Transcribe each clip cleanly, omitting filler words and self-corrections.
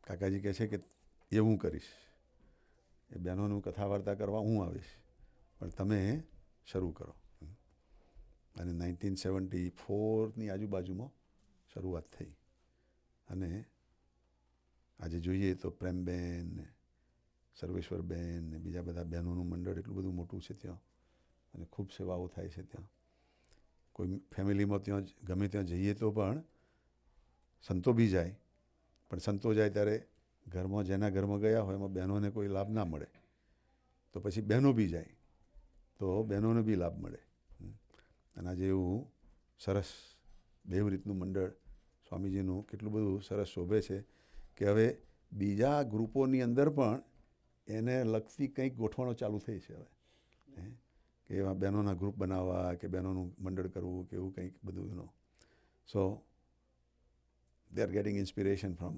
કાકાજી કહે છે કે એ હું કરીશ, એ બહેનોનું કથા વાર્તા કરવા હું આવીશ, પણ તમે શરૂ કરો. અને 1974ની આજુબાજુમાં શરૂઆત થઈ. અને આજે જોઈએ તો પ્રેમબેન ને સર્વેશ્વરબેન ને બીજા બધા બહેનોનું મંડળ એટલું બધું મોટું છે ત્યાં, અને ખૂબ સેવાઓ થાય છે ત્યાં. કોઈ ફેમિલીમાં ત્યાં ગમે ત્યાં જઈએ તો પણ સંતો બી જાય, પણ સંતો જાય ત્યારે ઘરમાં જેના ઘરમાં ગયા હોય એમાં બહેનોને કોઈ લાભ ના મળે, તો પછી બહેનો બી જાય તો બહેનોને બી લાભ મળે. અને આજે એવું સરસ બેવ રીતનું મંડળ સ્વામીજીનું કેટલું બધું સરસ શોભે છે કે હવે બીજા ગ્રુપોની અંદર પણ એને લગતી કંઈક ગોઠવણો ચાલુ થઈ છે હવે, કે એવા બહેનોના ગ્રુપ બનાવવા કે બહેનોનું મંડળ કરવું કે એવું કંઈક બધું એનો. So they are getting inspiration from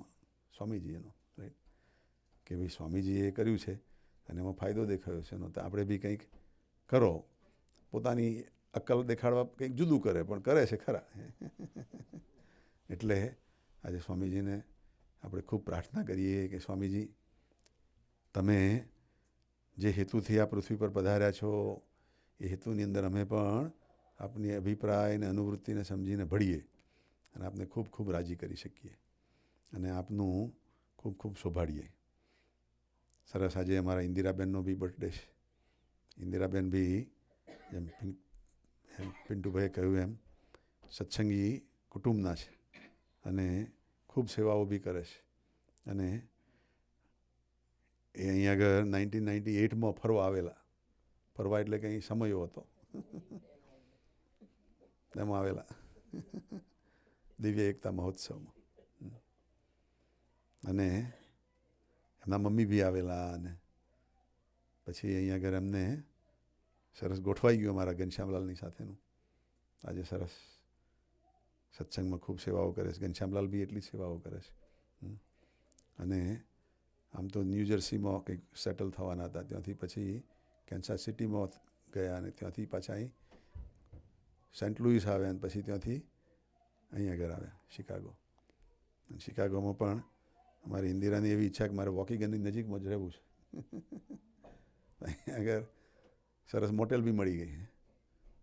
Swamiji એનો, રાઈટ, કે ભાઈ સ્વામીજીએ કર્યું છે અને એમાં ફાયદો દેખાયો છે એનો, તો આપણે બી કંઈક કરો. પોતાની અક્કલ દેખાડવા કંઈક જુદું કરે, પણ કરે છે ખરા. એટલે આજે સ્વામીજીને આપણે ખૂબ પ્રાર્થના કરીએ કે સ્વામીજી તમે જે હેતુથી આ પૃથ્વી પર પધાર્યા છો એ હેતુની અંદર અમે પણ આપની અભિપ્રાય અને અનુવૃત્તિને સમજીને ભળીએ અને આપને ખૂબ ખૂબ રાજી કરી શકીએ અને આપનું ખૂબ ખૂબ શોભાડીએ. સરસ, આજે અમારા ઇન્દિરાબેનનો બી બર્થડે છે. ઇન્દિરાબેન બી જેમ પિન્ટુભાઈએ કહ્યું એમ સત્સંગી કુટુંબના છે અને ખૂબ સેવાઓ બી કરે છે. અને એ અહીં આગળ 1998માં ફરવા આવેલા. ફરવા એટલે કંઈ સમયો હતો એમાં આવેલા દિવ્ય એકતા મહોત્સવમાં. અને એમના મમ્મી બી આવેલા. અને પછી અહીં આગળ એમને સરસ ગોઠવાઈ ગયું અમારા ઘનશ્યામલાલની સાથેનું. આજે સરસ સત્સંગમાં ખૂબ સેવાઓ કરે છે. ઘનશ્યામલાલ બી એટલી સેવાઓ કરે છે. અને આમ તો ન્યૂજર્સીમાં કંઈક સેટલ થવાના હતા, ત્યાંથી પછી કેન્સાસ સિટીમાં ગયા અને ત્યાંથી પાછા અહીં સેન્ટ લુઈસ આવ્યા અને પછી ત્યાંથી અહીં આગળ આવ્યા શિકાગો. અને શિકાગોમાં પણ અમારી ઇન્દિરાની એવી ઈચ્છા કે મારે વોકિંગની નજીકમાં જ રહેવું છે. અહીં આગળ સરસ મોટેલ બી મળી ગઈ.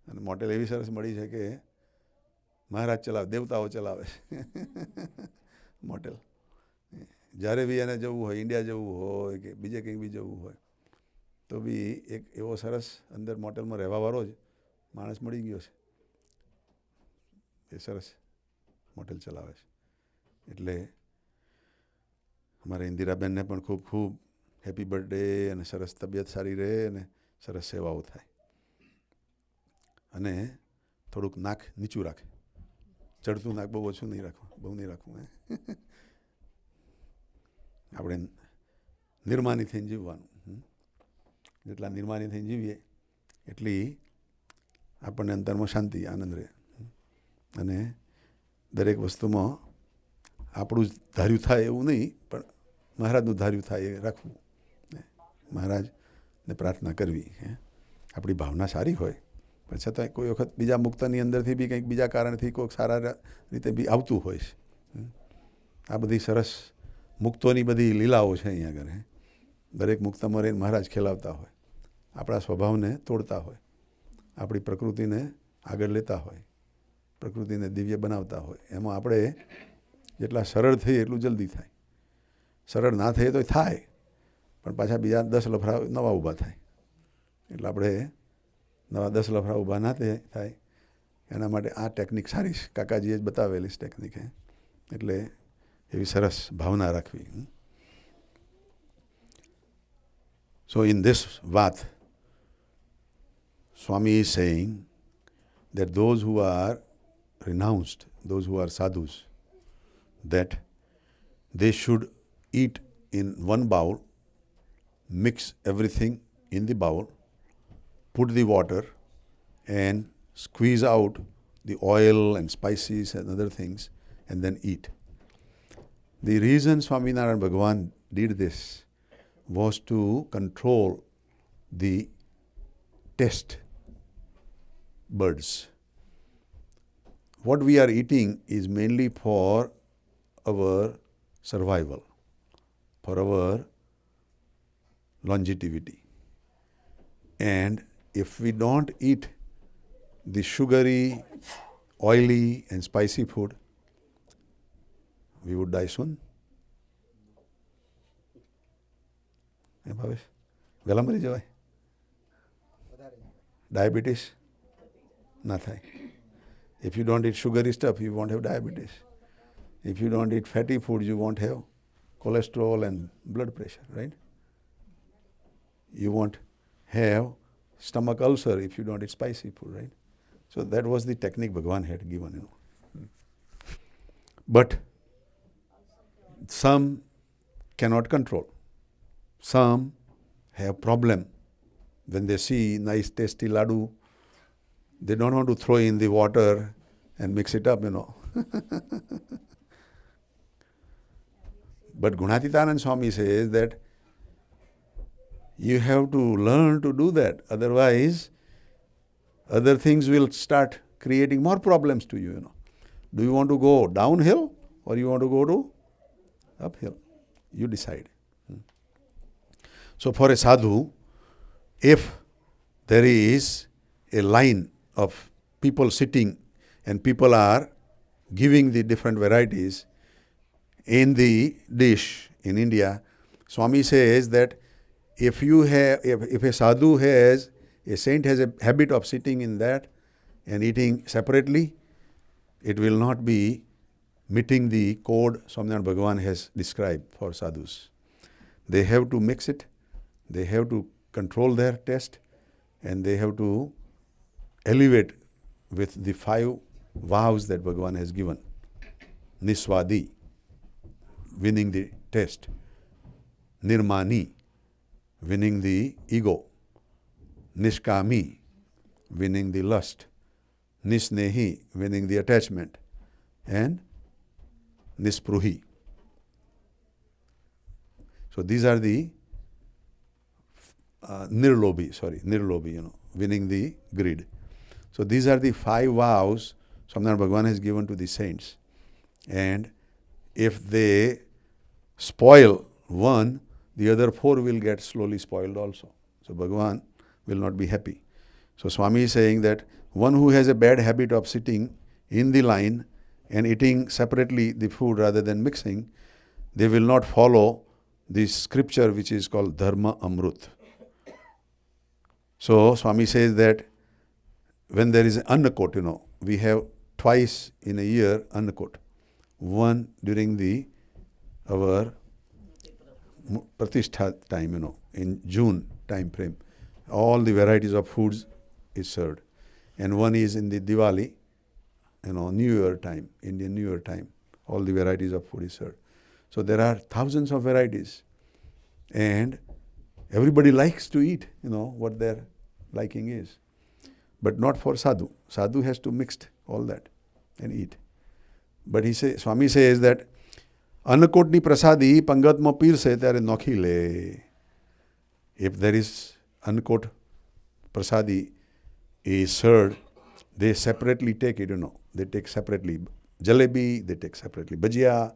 અને મોટેલ એવી સરસ મળી છે કે મહારાજ ચલાવે, દેવતાઓ ચલાવે છે મોટેલ. જ્યારે બી એને જવું હોય, ઇન્ડિયા જવું હોય કે બીજે કંઈક બી જવું હોય તો બી એક એવો સરસ અંદર મોટેલમાં રહેવાવાળો જ માણસ મળી ગયો છે. એ સરસ મોટેલ ચલાવે છે. એટલે અમારા ઇન્દિરાબેનને પણ ખૂબ ખૂબ હેપી બર્થડે, અને સરસ તબિયત સારી રહે અને સરસ સેવાઓ થાય. અને થોડુંક નાક નીચું રાખે, ચડતું નાક બહુ ઓછું નહીં રાખવું, બહુ નહીં રાખવું. આપણે નિર્માની થઈને જીવવાનું. જેટલા નિર્માની થઈને જીવીએ એટલી આપણને અંતરમાં શાંતિ, આનંદ રહે. અને દરેક વસ્તુમાં આપણું જ ધાર્યું થાય એવું નહીં, પણ મહારાજનું ધાર્યું થાય એ રાખવું. મહારાજને પ્રાર્થના કરવી. આપણી ભાવના સારી હોય પણ છતાંય કોઈ વખત બીજા મુક્તની અંદરથી બી કંઈક બીજા કારણથી કોઈક સારા રીતે બી આવતું હોય છે. આ બધી સરસ મુક્તોની બધી લીલાઓ છે અહીંયા આગળ. દરેક મુક્તમાં રહીને મહારાજ ખેલાવતા હોય, આપણા સ્વભાવને તોડતા હોય, આપણી પ્રકૃતિને આગળ લેતા હોય, પ્રકૃતિને દિવ્ય બનાવતા હોય. એમાં આપણે જેટલા સરળ થઈએ એટલું જલ્દી થાય. સરળ ના થઈએ તો થાય, પણ પાછા બીજા 10 લફડા નવા ઊભા થાય. એટલે આપણે નવા 10 લફડા ઊભા ના થાય એના માટે આ ટેકનિક સારી છે, કાકાજીએ જ બતાવેલી છે ટેકનિક. એટલે એવી સરસ ભાવના રાખવી. So in this Vath, Swami is saying that those who are renounced, those who are sadhus, that they should eat in one bowl, mix everything in the bowl, put the water and squeeze out the oil and spices and other things and then eat. The reason Swaminarayan Bhagavan did this was to control the taste buds. What we are eating is mainly for our survival. for our longevity. And if we don't eat the sugary, oily and spicy food, we would die soon. Bhavesh વહેલા મરી જવાય? Diabetes? ના થાય. If you don't eat sugary stuff, you won't have diabetes. If you don't eat fatty food, you won't have cholesterol and blood pressure, right? You won't have stomach ulcer if you don't eat spicy food, right? So that was the technique Bhagavan had given, But some cannot control. Some have problem. When they see nice tasty laddu, they don't want to throw in the water and mix it up, But Gunatitanand Swami says that you have to learn to do that. Otherwise, other things will start creating more problems to you, Do you want to go downhill or you want to go to uphill? You decide. So for a sadhu, if there is a line of people sitting and people are giving the different varieties in the dish in India, Swami says that if a sadhu has, a saint has a habit of sitting in that and eating separately, it will not be meeting the code Swaminarayan Bhagavan has described for sadhus. They have to mix it, they have to control their taste, and they have to elevate with the 5 vows that Bhagavan has given. Niswadi, winning the taste. Nirmani, winning the ego. Nishkami, winning the lust. Nisnehi, winning the attachment. And Nispruhi. So these are the Nirlobi, winning the greed. So these are the 5 vows Swaminarayan Bhagavan has given to the saints. And if they spoil one, the other 4 will get slowly spoiled also. So Bhagavan will not be happy. So Swami is saying that one who has a bad habit of sitting in the line and eating separately the food rather than mixing, they will not follow the scripture which is called Dharma Amrut. So Swami says that when there is Annakot, we have twice in a year Annakot. One during our Pratishtha time, in June time frame. All the varieties of foods is served. And one is in the Diwali, New Year time, Indian New Year time. All the varieties of food is served. So there are thousands of varieties. And everybody likes to eat, what their liking is. But not for sadhu. Sadhu has to mix all that and eat. But Swami says that Annakotni prasadi pangatma pirse tyare nokhi le. If there is Annakot prasadi is served, they separately take it, They take separately jalebi, they take separately bhajia,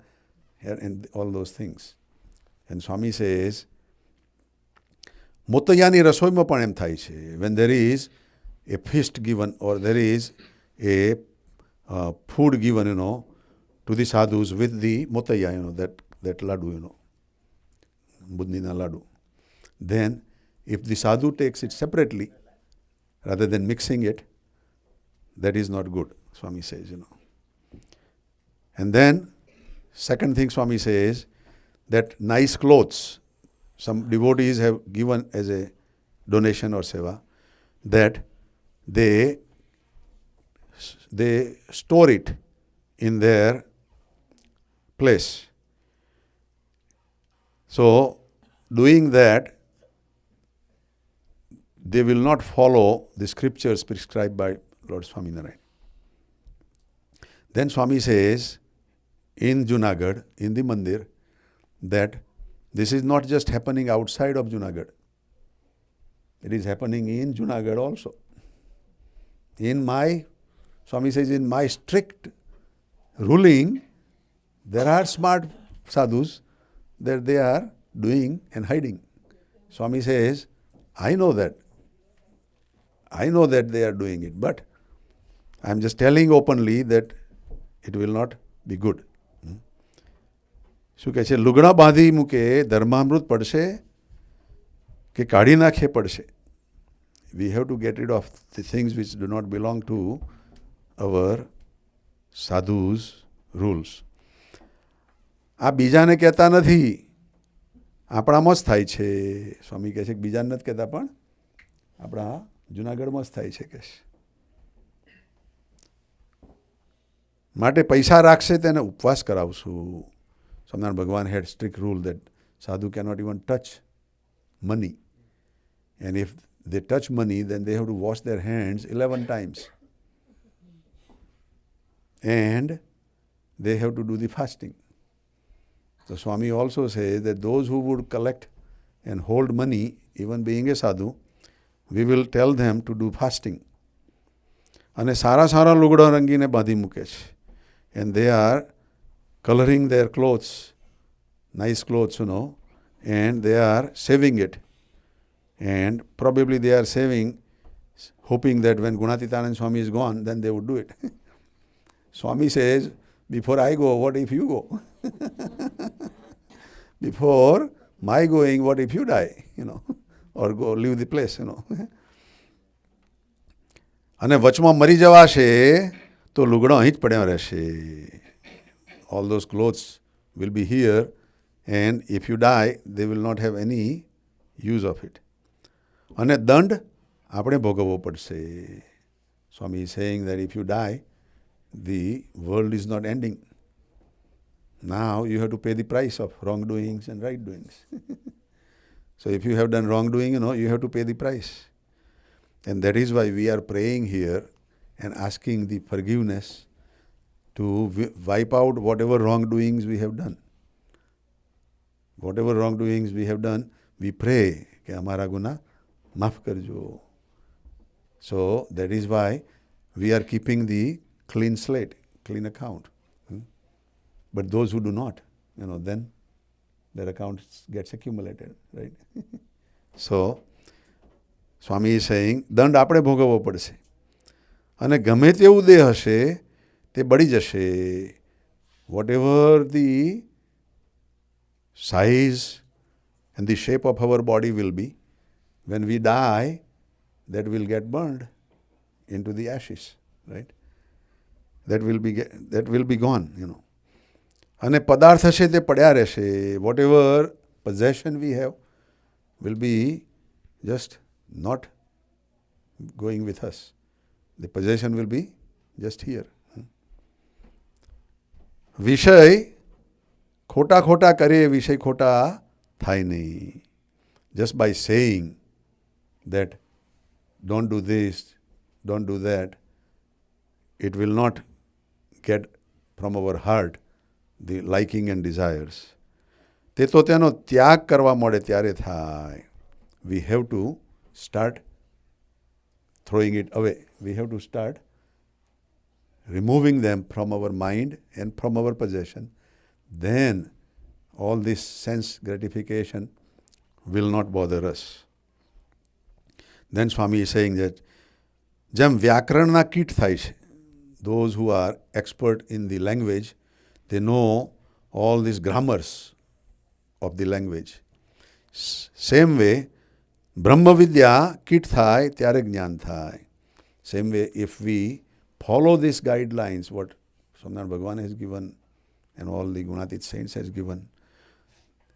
and all those things. And Swami says, Mottayani rasoima પણ એમ થાય છે. When there is a feast given or there is a food given, to the sadhus with the motaya, that laddu, budnina laddu. Then, if the sadhu takes it separately, rather than mixing it, that is not good, Swami says, And then, second thing Swami says, that nice clothes, some devotees have given as a donation or seva, that they store it in their place. So, doing that, they will not follow the scriptures prescribed by Lord Swaminarayan. Then Swami says, in Junagadh, in the mandir, that this is not just happening outside of Junagadh. It is happening in Junagadh also. Swami says, in my strict ruling, there are smart sadhus that they are doing and hiding. Swami says, I know that. I know that they are doing it, but I am just telling openly that it will not be good. શું કહે છે? લુગડા બાંધી મૂકે ધર્મામૃત પડશે કે કાઢી નાખે પડશે. We have to get rid of the things which do not belong to our sadhus rules. આ બીજાને કહેતા નથી, આપણામાં જ થાય છે. સ્વામી કહે છે કે બીજાને નથી કહેતા, પણ આપણા જુનાગઢમાં જ થાય છે કે માટે પૈસા રાખશે તેને ઉપવાસ કરાવશું. સ્વામિનારાયણ ભગવાન had strict rule that sadhu cannot even touch money, and if they touch money then they have to wash their hands 11 times and they have to do the fasting. So Swami also says that those who would collect and hold money, even being a sadhu, we will tell them to do fasting. અને સારા સારા લુગડા રંગીને બાંધી મૂકે છે, and they are coloring their clothes, nice clothes, and they are saving it. And probably they are saving, hoping that when Gunatitanand Swami is gone, then they would do it. Swami says, before I go, what if you go? Before my going, what if you die? Or go leave the place, અને વચમાં મરી જવાશે તો લુગડો અહીં જ પડ્યા રહેશે. All those clothes will be here, and if you die, they will not have any use of it. અને દંડ આપણે ભોગવવો પડશે. Swami is saying that if you die, the world is not ending. Now you have to pay the price of wrongdoings and right doings. So if you have done wrongdoing, you have to pay the price. And that is why we are praying here and asking the forgiveness to wipe out whatever wrongdoings we have done. Whatever wrongdoings we have done, we pray कि हमारा गुनाह माफ करजो. So that is why we are keeping the clean slate, clean account. But those who do not, then their account gets accumulated, right? So Swami is saying, દંડ આપણે ભોગવવો પડશે. અને ગમે તેવું દેહ હશે તે બળી જશે. Whatever the size and the shape of our body will be, when we die, that will get burned into the ashes, right? That will be gone, અને પદાર્થ હશે તે પડ્યા રહેશે. Whatever possession we have will be just not going with us. The possession will be just here. વિષય ખોટા ખોટા કરે, વિષય ખોટા થાય નહીં. Just by saying that don't do this, don't do that, it will not get from our heart the liking and desires. તે તો તેનો ત્યાગ કરવા મળે ત્યારે થાય. We have to start throwing it away. We have to start removing them from our mind and from our possession. Then all this sense gratification will not bother us. Then Swami is saying that જેમ વ્યાકરણના kit થાય છે, those who are expert in the language, they know all these grammars of the language. Same way, બ્રહ્મ વિદ્યા kit થાય ત્યારે જ્ઞાન થાય. Same way, if we follow these guidelines, what Swaminarayan Bhagavan has given and all the Gunatit saints has given,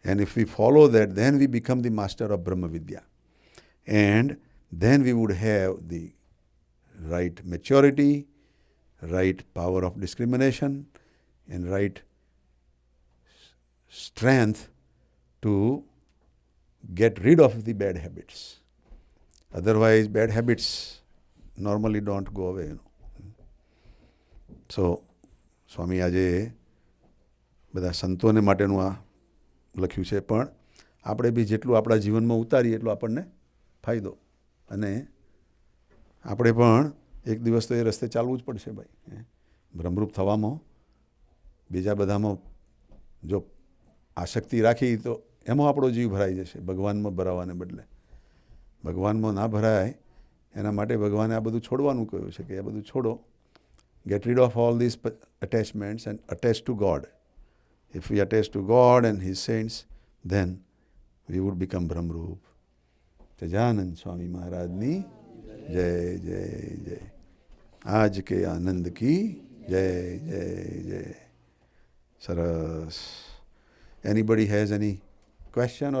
and if we follow that, then we become the master of Brahma Vidya. And then we would have the right maturity, right power of discrimination, and right strength to get rid of the bad habits. Otherwise, bad habits normally don't go away. So, સ્વામી આજે બધા સંતોને માટેનું આ લખ્યું છે, પણ આપણે બી જેટલું આપણા જીવનમાં ઉતારીએ એટલું આપણને ફાયદો. અને આપણે પણ એક દિવસ તો એ રસ્તે ચાલવું જ પડશે ભાઈ. બ્રહ્મરૂપ થવામાં બીજા બધામાં જો આસક્તિ રાખી તો એમાં આપણો જીવ ભરાઈ જશે, ભગવાનમાં ભરાવાને બદલે. ભગવાનમાં ના ભરાય એના માટે ભગવાને આ બધું છોડવાનું કહ્યું છે કે એ બધું છોડો. Gate read of all this attachments and attach to God. If we attach to God and His saints, then we would become Brahmrup. Sahajanand Swami મહારાજની જય જય જય. આજ કે આનંદ કી જય જય જય. સરસ. Anybody has any question or